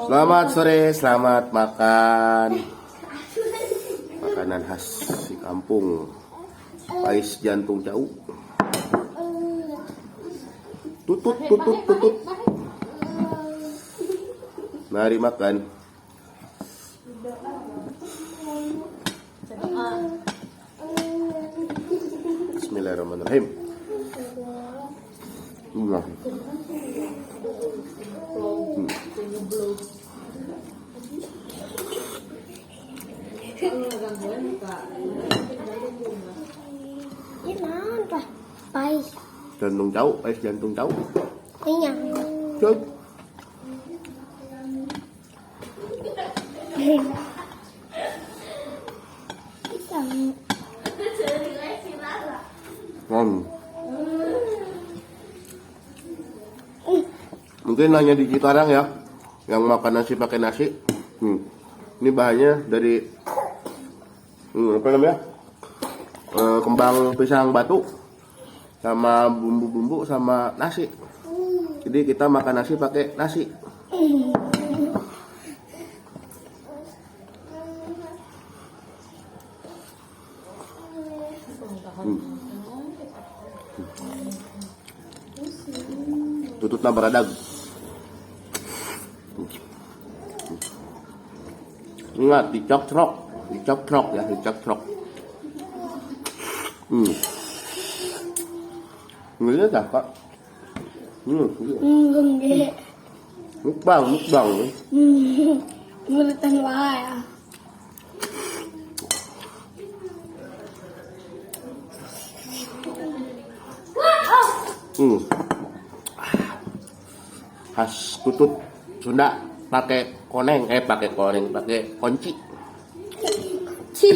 Selamat sore, selamat makan. Makanan khas di kampung. Pais jantung jauh. Tutut, tutut, tutut. Mari makan. Bismillahirrahmanirrahim. Ini naon Pak? Pais. Jantung jauh, pais jantung jauh. Iya. Cuk. Mungkin hanya di Cikarang ya yang makan nasi pakai nasi. Ini bahannya dari apa namanya? Kembang pisang batu sama bumbu-bumbu sama nasi. Jadi kita makan nasi pakai nasi. Tututna baradag. Ingat dicok-crok ya, dicok-crok. Ngelihat dah Kak. Gede. Mukbang. Murutan wae. Khas tutut Sunda pakai koneng, pakai konci. Ci.